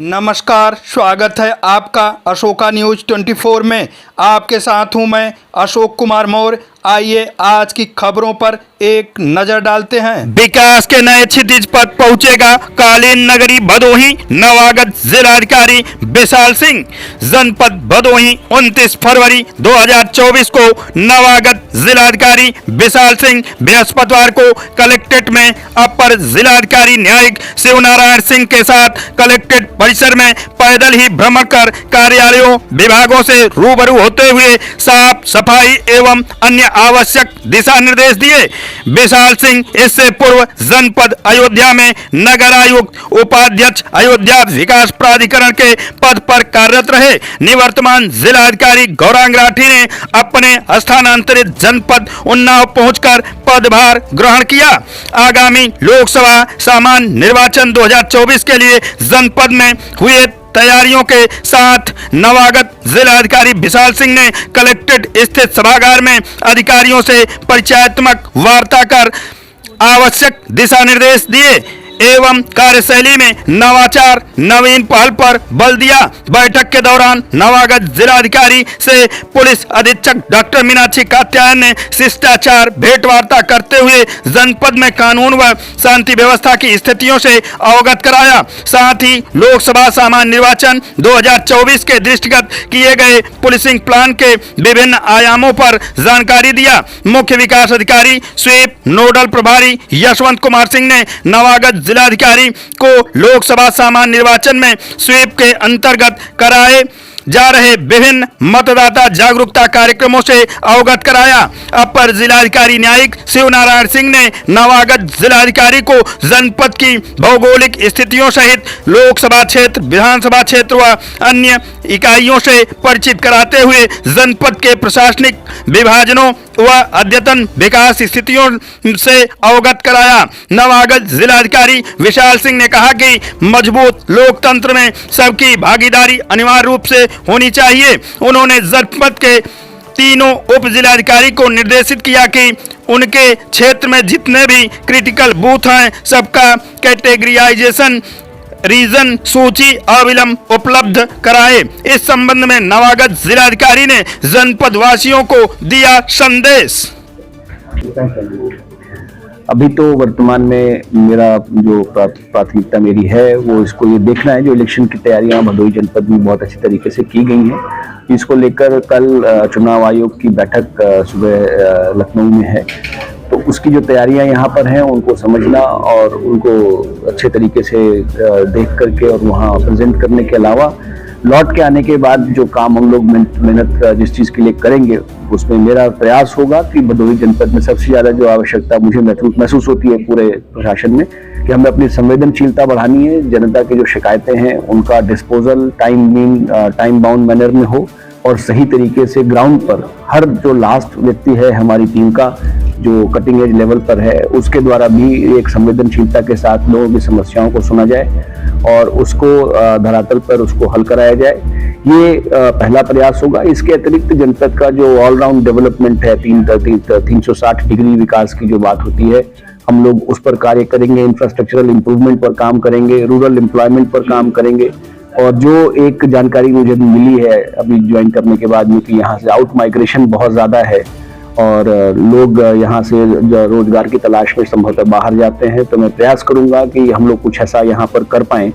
नमस्कार, स्वागत है आपका अशोका न्यूज 24 में। आपके साथ हूं मैं अशोक कुमार मौर्य। आइए आज की खबरों पर एक नजर डालते हैं। विकास के नए क्षितिज पर पहुंचेगा कालीन नगरी भदोही, नवागत जिलाधिकारी विशाल सिंह। जनपद भदोही 29 फरवरी 2024 को नवागत जिलाधिकारी विशाल सिंह बृहस्पतिवार को कलेक्ट्रेट में अपर जिलाधिकारी न्यायिक शिवनारायण सिंह के साथ कलेक्ट्रेट परिसर में पैदल ही भ्रमण कर कार्यालयों विभागों से रूबरू होते हुए साफ सफाई एवं अन्य आवश्यक दिशा निर्देश दिए। विशाल सिंह इससे पूर्व जनपद अयोध्या में नगर आयुक्त उपाध्यक्ष अयोध्या विकास प्राधिकरण के पद पर कार्यरत रहे। निवर्तमान जिलाधिकारी गौरांग राठी ने अपने स्थानांतरित जनपद उन्नाव पहुंचकर पदभार ग्रहण किया। आगामी लोकसभा सामान्य निर्वाचन 2024 के लिए जनपद में हुए तैयारियों के साथ नवागत जिलाधिकारी विशाल सिंह ने कलेक्ट्रेट स्थित सभागार में अधिकारियों से परिचयात्मक वार्ता कर आवश्यक दिशा निर्देश दिए एवं कार्यशैली में नवाचार नवीन पहल पर बल दिया। बैठक के दौरान नवागत जिलाधिकारी से पुलिस अधीक्षक डॉक्टर मीनाक्षी कात्यायन ने शिष्टाचार भेंट वार्ता करते हुए जनपद में कानून व शांति व्यवस्था की स्थितियों से अवगत कराया। साथ ही लोकसभा सामान्य निर्वाचन 2024 के दृष्टिगत किए गए पुलिसिंग प्लान के विभिन्न आयामों पर जानकारी दिया। मुख्य विकास अधिकारी स्वीप नोडल प्रभारी यशवंत कुमार सिंह ने नवागत जिलाधिकारी को लोकसभा सामान्य निर्वाचन में स्वीप के अंतर्गत कराए जा रहे विभिन्न मतदाता जागरूकता कार्यक्रमों से अवगत कराया। अपर जिलाधिकारी न्यायिक शिवनारायण सिंह ने नवागत जिलाधिकारी को जनपद की भौगोलिक स्थितियों सहित लोकसभा क्षेत्र, विधानसभा क्षेत्र व अन्य इकाइयों से परिचित कराते हुए जनपद के प्रशासनिक विभाजनों व अद्यतन विकास स्थितियों से अवगत कराया। नवागत जिलाधिकारी विशाल सिंह ने कहा कि मजबूत लोकतंत्र में सबकी भागीदारी अनिवार्य रूप से होनी चाहिए। उन्होंने जनपद के तीनों उप जिलाधिकारी को निर्देशित किया कि उनके क्षेत्र में जितने भी क्रिटिकल बूथ हैं सबका कैटेगराइजेशन रीजन सूची अविलंब उपलब्ध कराए। इस संबंध में नवागत जिलाधिकारी ने जनपद वासियों को दिया संदेश। अभी तो वर्तमान में मेरा जो प्राथमिकता मेरी है वो इसको ये देखना है जो इलेक्शन की तैयारियां भदोही जनपद में बहुत अच्छी तरीके से की गई हैं। इसको लेकर कल चुनाव आयोग की बैठक सुबह लखनऊ में है, तो उसकी जो तैयारियां यहाँ पर हैं उनको समझना और उनको अच्छे तरीके से देख करके और वहाँ प्रेजेंट करने के अलावा लौट के आने के बाद जो काम हम लोग मेहनत जिस चीज़ के लिए करेंगे उसमें मेरा प्रयास होगा कि भदोही जनपद में सबसे ज़्यादा जो आवश्यकता मुझे महसूस होती है पूरे प्रशासन में कि हमें अपनी संवेदनशीलता बढ़ानी है। जनता की जो शिकायतें हैं उनका डिस्पोजल टाइम बाउंड मैनर में हो और सही तरीके से ग्राउंड पर हर जो लास्ट व्यक्ति है हमारी टीम का जो कटिंग एज लेवल पर है उसके द्वारा भी एक संवेदनशीलता के साथ लोगों की समस्याओं को सुना जाए और उसको धरातल पर उसको हल कराया जाए। ये पहला प्रयास होगा। इसके अतिरिक्त जनपद का जो ऑलराउंड डेवलपमेंट है 360 डिग्री विकास की जो बात होती है हम लोग उस पर कार्य करेंगे। इंफ्रास्ट्रक्चरल इम्प्रूवमेंट पर काम करेंगे, रूरल एम्प्लॉयमेंट पर काम करेंगे। और जो एक जानकारी मुझे मिली है अभी ज्वाइन करने के बाद में कि यहाँ से आउट माइग्रेशन बहुत ज़्यादा है और लोग यहाँ से रोजगार की तलाश में संभवतः बाहर जाते हैं, तो मैं प्रयास करूँगा कि हम लोग कुछ ऐसा यहाँ पर कर पाएँ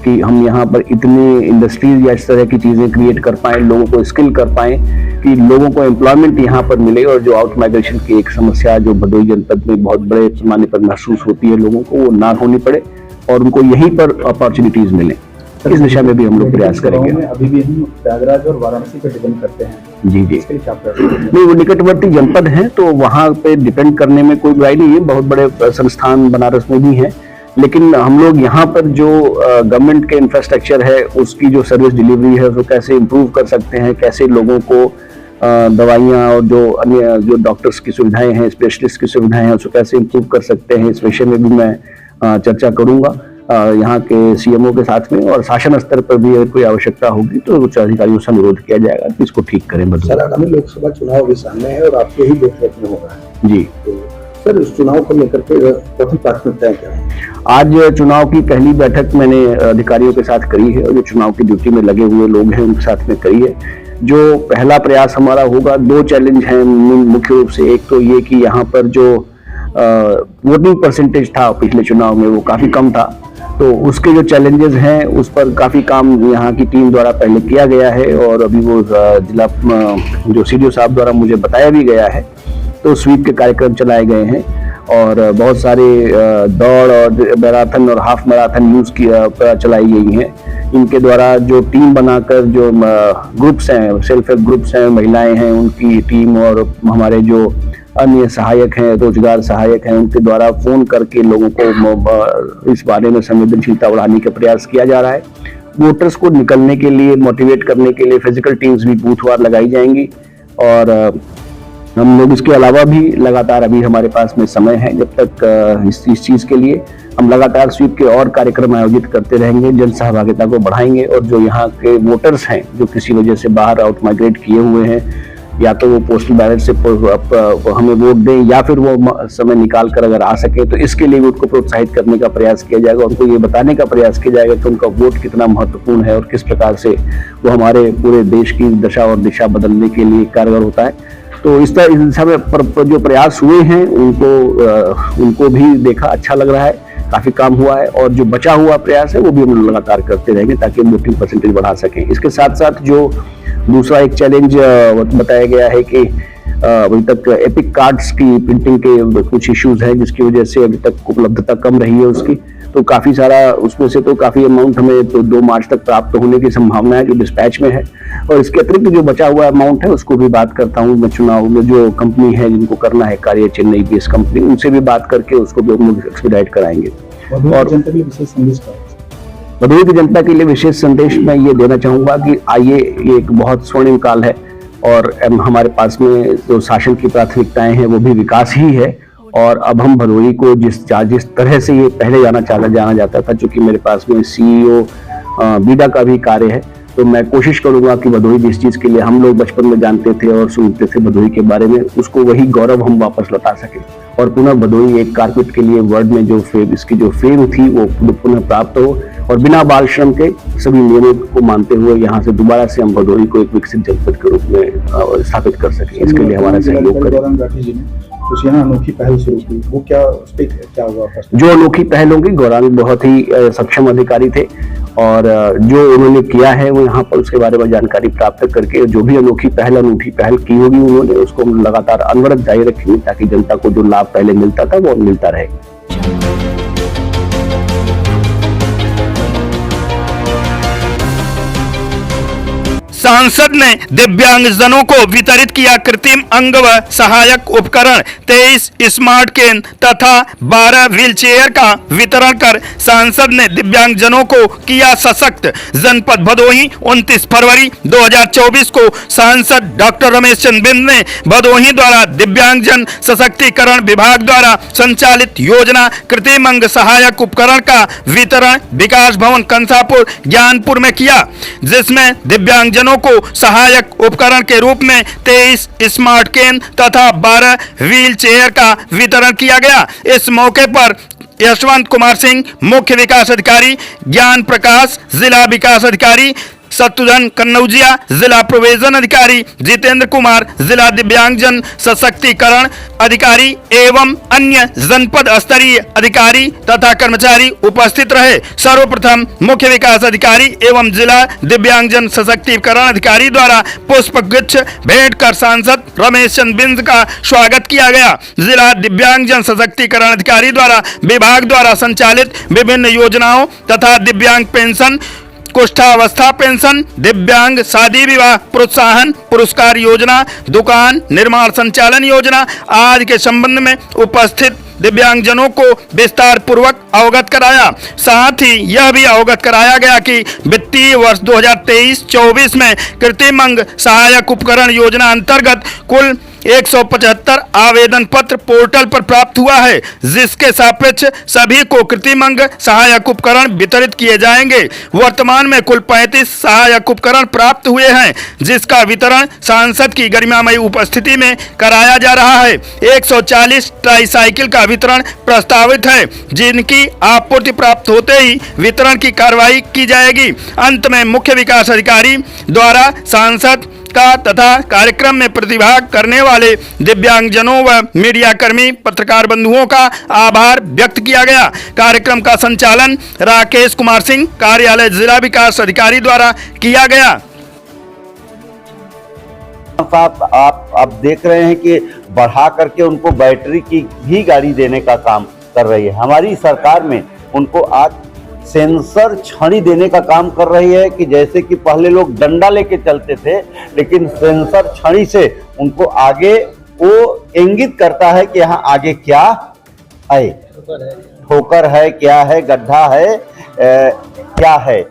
कि हम यहाँ पर इतनी इंडस्ट्रीज या इस तरह की चीज़ें क्रिएट कर पाएँ, लोगों को स्किल कर पाएँ कि लोगों को एम्प्लॉयमेंट यहाँ पर मिले और जो आउट माइग्रेशन की एक समस्या जो भदोही जनपद में बहुत बड़े पैमाने पर महसूस होती है लोगों को वो ना होनी पड़े और उनको यहीं पर अपॉर्चुनिटीज़ मिलें। इस दिशा में भी हम लोग प्रयास करेंगे। अभी भी हम प्रयागराज और वाराणसी पे डिपेंड करते हैं। जी नहीं, वो निकटवर्ती जनपद हैं तो वहाँ पे डिपेंड करने में कोई बुराई नहीं है। बहुत बड़े संस्थान बनारस में भी हैं, लेकिन हम लोग यहाँ पर जो गवर्नमेंट के इंफ्रास्ट्रक्चर है उसकी जो सर्विस डिलीवरी है उसको कैसे इम्प्रूव कर सकते हैं, कैसे लोगों को दवाइयाँ और जो अन्य जो डॉक्टर्स की सुविधाएं हैं, स्पेशलिस्ट की सुविधाएं हैं उसको कैसे इम्प्रूव कर सकते हैं, इस विषय में भी मैं चर्चा करूँगा यहाँ के सीएमओ के साथ में। और शासन स्तर पर भी अगर कोई आवश्यकता होगी तो उच्च अधिकारियों से अनुरोध किया जाएगा कि इसको ठीक करें। सर, आगामी लोकसभा चुनाव भी सामने है और आपके ही देखरेख में होगा। जी तो सर, इस चुनाव को लेकर के प्रथम प्राथमिकताएं क्या है? आज चुनाव की पहली बैठक मैंने अधिकारियों के साथ करी है और जो चुनाव की ड्यूटी में लगे हुए लोग हैं उनके साथ में करी है। जो पहला प्रयास हमारा होगा, 2 चैलेंज हैं मुख्य रूप से। एक तो ये कि यहाँ पर जो वोटिंग परसेंटेज था पिछले चुनाव में वो काफ़ी कम था, तो उसके जो चैलेंजेस हैं उस पर काफ़ी काम यहाँ की टीम द्वारा पहले किया गया है और अभी वो जिला जो सीडीओ साहब द्वारा मुझे बताया भी गया है। तो स्वीप के कार्यक्रम चलाए गए हैं और बहुत सारे दौड़ और मैराथन और हाफ मैराथन यूज चलाई गई हैं। इनके द्वारा जो टीम बनाकर जो ग्रुप्स हैं, सेल्फ हेल्प ग्रुप्स हैं, महिलाएं हैं, उनकी टीम और हमारे जो अन्य सहायक हैं, रोजगार सहायक हैं, उनके द्वारा फोन करके लोगों को इस बारे में संवेदनशीलता बढ़ाने का प्रयास किया जा रहा है। वोटर्स को निकलने के लिए, मोटिवेट करने के लिए फिजिकल टीम्स भी बूथवार लगाई जाएंगी और हम लोग इसके अलावा भी लगातार अभी हमारे पास में समय है जब तक इस चीज़ के लिए हम लगातार स्वीप के और कार्यक्रम आयोजित करते रहेंगे, जन सहभागिता को बढ़ाएंगे और जो यहाँ के वोटर्स हैं जो किसी वजह से बाहर आउट माइग्रेट किए हुए हैं, या तो वो पोस्टल बैलेट से हमें वोट दें या फिर वो समय निकाल कर अगर आ सके, तो इसके लिए भी उनको प्रोत्साहित करने का प्रयास किया जाएगा। उनको ये बताने का प्रयास किया जाएगा कि उनका वोट कितना महत्वपूर्ण है और किस प्रकार से वो हमारे पूरे देश की दशा और दिशा बदलने के लिए कारगर होता है। तो इस दिशा में जो प्रयास हुए हैं उनको भी देखा, अच्छा लग रहा है, काफी काम हुआ है और जो बचा हुआ प्रयास है वो भी हम लगातार करते रहेंगे ताकि वोटिंग परसेंटेज बढ़ा सकें। इसके साथ साथ जो दूसरा एक चैलेंज बताया गया है कि अभी तक एपिक कार्ड्स की प्रिंटिंग के कुछ इश्यूज हैं जिसकी वजह से अभी तक उपलब्धता कम रही है उसकी, तो काफी सारा उसमें से तो काफी अमाउंट हमें तो 2 मार्च तक प्राप्त होने की संभावना है जो डिस्पैच में है। और इसके अतिरिक्त जो बचा हुआ अमाउंट है उसको भी बात करता हूँ मैं, चुनाव में जो कंपनी है जिनको करना है कार्य, चेन्नई बेस्ड कंपनी, उनसे भी बात करके उसको भी हम लोग एक्सपीडाइट कराएंगे। और भदोही की जनता के लिए विशेष संदेश मैं ये देना चाहूंगा कि आइए, ये एक बहुत स्वर्णिम काल है और हमारे पास में जो शासन की प्राथमिकताएं हैं वो भी विकास ही है। और अब हम भदोही को जिस तरह से ये पहले जाना जाता था, चूंकि मेरे पास में सीईओ बीडा का भी कार्य है, तो मैं कोशिश करूंगा कि भदोही जिस चीज के लिए हम लोग बचपन में जानते थे और सुनते थे भदोही के बारे में, उसको वही गौरव हम वापस लौटा सके और पुनः भदोही एक कारपेट के लिए वर्ल्ड में जो इसकी जो फेम थी वो पुनः प्राप्त हो और बिना बाल श्रम के सभी नियमों को मानते हुए यहाँ से दोबारा से हम भदोही को एक विकसित जनपद के रूप में स्थापित कर सके। इसके लिए हमारा सहयोग करें। कुछ यहाँ अनोखी पहल शुरू की, वो क्या हुआ? जो अनोखी पहल होगी, गौरांग बहुत ही सक्षम अधिकारी थे और जो उन्होंने किया है वो यहाँ पर उसके बारे में जानकारी प्राप्त करके जो भी अनूठी पहल की होगी उन्होंने, उसको हम लगातार अनवरत जारी रखेंगे ताकि जनता को जो लाभ पहले मिलता था वो मिलता रहे। सांसद ने दिव्यांगजनों को वितरित किया कृत्रिम अंग व सहायक उपकरण, 23 स्मार्ट केन तथा 12 व्हीलचेयर का वितरण कर सांसद ने दिव्यांगजनों को किया सशक्त। जनपद भदोही 29 फरवरी 2024 को सांसद डॉक्टर रमेश चंद्र बिंद ने भदोही द्वारा दिव्यांगजन सशक्तिकरण विभाग द्वारा संचालित योजना कृत्रिम अंग सहायक उपकरण का वितरण विकास भवन कंसापुर ज्ञानपुर में किया, जिसमें दिव्यांगजनों को सहायक उपकरण के रूप में 23 स्मार्ट केन तथा 12 व्हील चेयर का वितरण किया गया। इस मौके पर यशवंत कुमार सिंह मुख्य विकास अधिकारी, ज्ञान प्रकाश जिला विकास अधिकारी, शत्रुघ्न कन्नौजिया जिला प्रोविजन अधिकारी, जितेंद्र कुमार जिला दिव्यांगजन सशक्तिकरण अधिकारी एवं अन्य जनपद स्तरीय अधिकारी तथा कर्मचारी उपस्थित रहे। सर्वप्रथम मुख्य विकास अधिकारी एवं जिला दिव्यांगजन सशक्तिकरण अधिकारी द्वारा पुष्प गुच्छ भेंट कर सांसद रमेश चंद्र बिंद का स्वागत किया गया। जिला दिव्यांगजन सशक्तिकरण अधिकारी द्वारा विभाग द्वारा संचालित विभिन्न योजनाओं तथा दिव्यांग पेंशन, कुष्ठावस्था पेंशन, दिव्यांग शादी विवाह प्रोत्साहन पुरस्कार योजना, दुकान निर्माण संचालन योजना आदि के संबंध में उपस्थित दिव्यांगजनों को विस्तार पूर्वक अवगत कराया। साथ ही यह भी अवगत कराया गया कि वित्तीय वर्ष 2023-24 में कृत्रिम अंग सहायक उपकरण योजना अंतर्गत कुल 175 आवेदन पत्र पोर्टल पर प्राप्त हुआ है, जिसके सापेक्ष सभी को कृत्रिम अंग सहायक उपकरण वितरित किए जाएंगे। वर्तमान में कुल 35 सहायक उपकरण प्राप्त हुए हैं, जिसका वितरण सांसद की गरिमामयी उपस्थिति में कराया जा रहा है। 140 ट्राईसाइकिल का वितरण प्रस्तावित है, जिनकी आपूर्ति प्राप्त होते ही वितरण की कार्रवाई की जाएगी। अंत में मुख्य विकास अधिकारी द्वारा सांसद का तथा कार्यक्रम में प्रतिभाग करने वाले दिव्यांगजनों व मीडिया कर्मी पत्रकार बंधुओं का आभार व्यक्त किया गया। कार्यक्रम का संचालन राकेश कुमार सिंह, कार्यालय जिला विकास अधिकारी द्वारा किया गया। साहब आप देख रहे हैं कि बढ़ा करके उनको बैटरी की भी गाड़ी देने का काम कर रही है। हमारी सरकार में उनको आज सेंसर छड़ी देने का काम कर रही है कि जैसे कि पहले लोग डंडा लेके चलते थे, लेकिन सेंसर छड़ी से उनको आगे वो इंगित करता है कि यहाँ आगे क्या है, ठोकर है, क्या है, गड्ढा है, क्या है,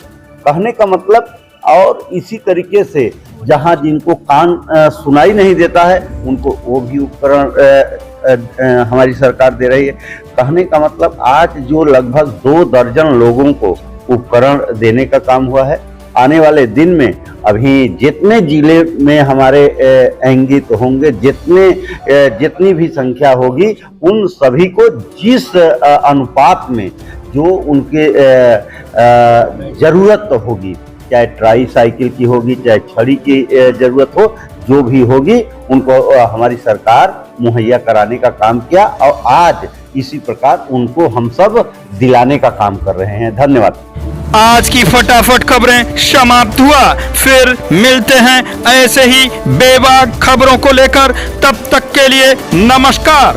कहने का मतलब। और इसी तरीके से जहाँ जिनको कान सुनाई नहीं देता है उनको वो भी उपकरण हमारी सरकार दे रही है। कहने का मतलब आज जो लगभग 2 दर्जन लोगों को उपकरण देने का काम हुआ है। आने वाले दिन में अभी जितने जिले में हमारे इंगित होंगे, जितनी भी संख्या होगी, उन सभी को जिस अनुपात में जो उनके जरूरत होगी, चाहे ट्राई साइकिल की होगी, चाहे छड़ी की जरूरत हो, जो भी होगी उनको हमारी सरकार मुहैया कराने का काम किया और आज इसी प्रकार उनको हम सब दिलाने का काम कर रहे हैं। धन्यवाद। आज की फटाफट खबरें समाप्त हुआ, फिर मिलते हैं ऐसे ही बेबाक खबरों को लेकर। तब तक के लिए नमस्कार।